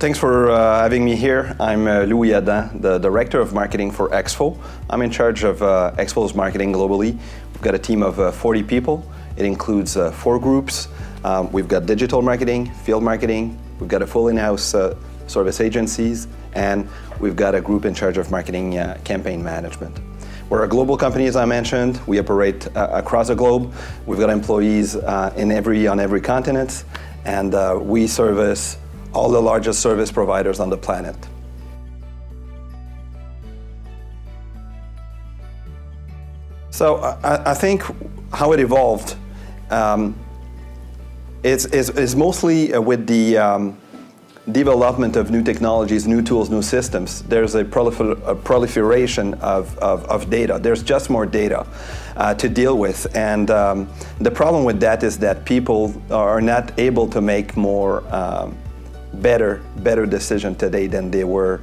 thanks for having me here. I'm Louis Adam, the Director of Marketing for Expo. I'm in charge of Expo's marketing globally. We've got a team of 40 people. It includes 4 groups. We've got digital marketing, field marketing, we've got a full in-house service agencies, and we've got a group in charge of marketing campaign management. We're a global company, as I mentioned. We operate across the globe. We've got employees on every continent, and we service all the largest service providers on the planet. So I think how it evolved is mostly with the development of new technologies, new tools, new systems. There's a proliferation of data. There's just more data to deal with. And the problem with that is that people are not able to make more better decision today than they were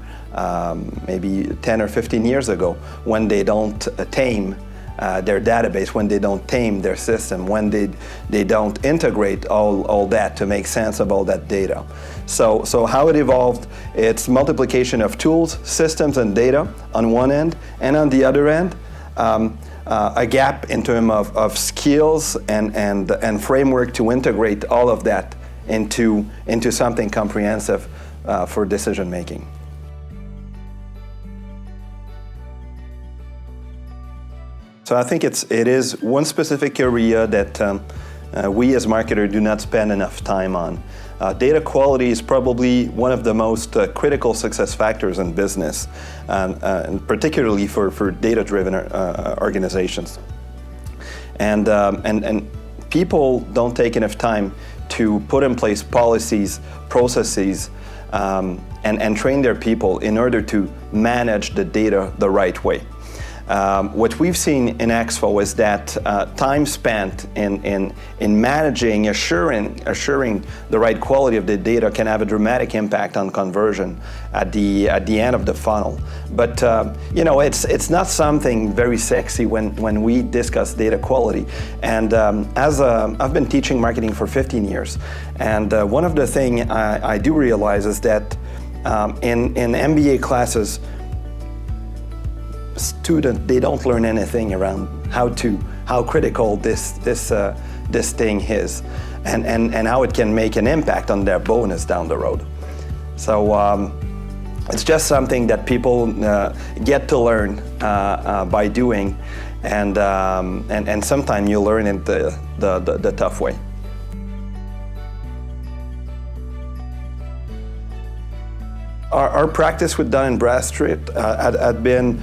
maybe 10 or 15 years ago, when they don't tame their database, when they don't tame their system, when they don't integrate all that to make sense of all that data. So how it evolved, it's multiplication of tools, systems, and data on one end, and on the other end, a gap in terms of skills and framework to integrate all of that into something comprehensive for decision making. So I think it is one specific area that we as marketers do not spend enough time on. Data quality is probably one of the most critical success factors in business, and particularly for data-driven organizations. And people don't take enough time to put in place policies, processes, and train their people in order to manage the data the right way. What we've seen in Expo is that time spent in managing, assuring the right quality of the data can have a dramatic impact on conversion at the end of the funnel. But you know, it's not something very sexy when we discuss data quality. And I've been teaching marketing for 15 years, and one of the things I do realize is that in MBA classes, students, they don't learn anything around how critical this thing is, and how it can make an impact on their bonus down the road. So it's just something that people get to learn by doing, and sometimes you learn it the tough way. Our practice with Dun & Bradstreet had been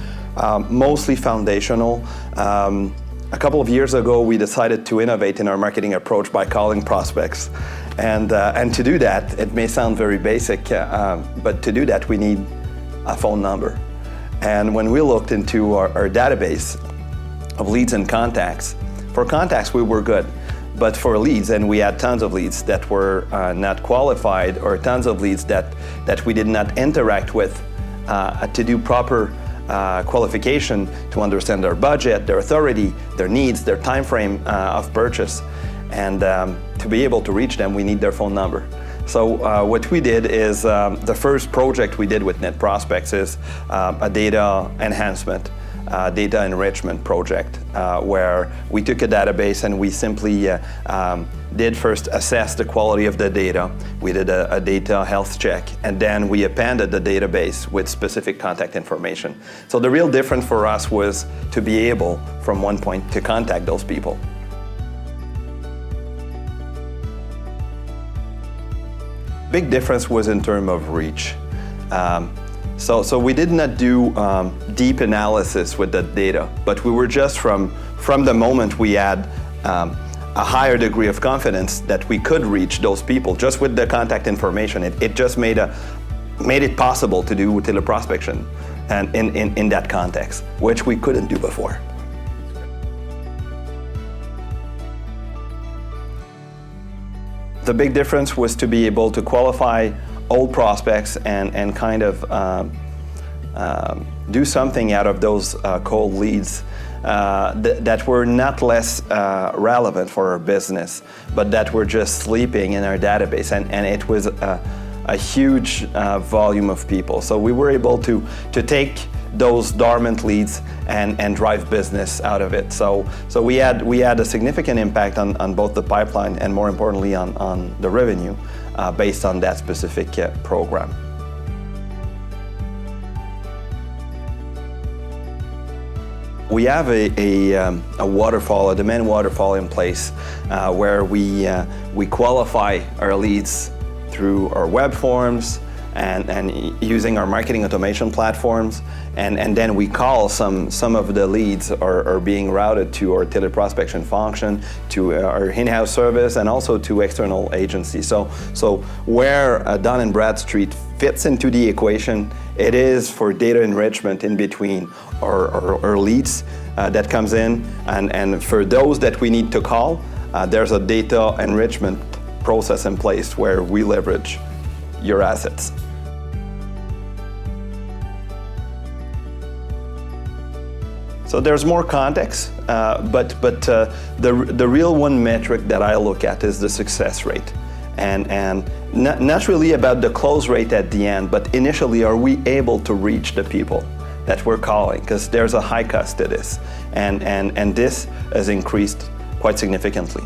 mostly foundational. A couple of years ago, we decided to innovate in our marketing approach by calling prospects. And to do that, it may sound very basic, but to do that, we need a phone number. And when we looked into our database of leads and contacts, for contacts, we were good. But for leads, and we had tons of leads that were not qualified, or tons of leads that we did not interact with to do proper qualification, to understand their budget, their authority, their needs, their time frame of purchase. And to be able to reach them, we need their phone number. So what we did is, the first project we did with Net Prospects is a data enhancement, data enrichment project, where we took a database and we simply did first assess the quality of the data. We did a data health check, and then we appended the database with specific contact information. So the real difference for us was to be able, from one point, to contact those people. Big difference was in terms of reach. So we did not do deep analysis with that data, but we were just from the moment we had a higher degree of confidence that we could reach those people just with the contact information. It just made it possible to do teleprospection and in that context, which we couldn't do before. The big difference was to be able to qualify old prospects and kind of do something out of those cold leads that were not less relevant for our business, but that were just sleeping in our database. And it was a huge volume of people. So we were able to take those dormant leads and drive business out of it. So we had a significant impact on both the pipeline and, more importantly, on the revenue based on that specific program. We have a waterfall, a demand waterfall in place where we qualify our leads through our web forms and using our marketing automation platforms, and then we call some of the leads are being routed to our teleprospection function, to our in-house service, and also to external agencies. So where Dun & Bradstreet fits into the equation, it is for data enrichment in between our leads that comes in, and for those that we need to call, there's a data enrichment process in place where we leverage your assets. So there's more context, but the real one metric that I look at is the success rate, and not really about the close rate at the end, but initially, are we able to reach the people that we're calling? Because there's a high cost to this, and this has increased quite significantly.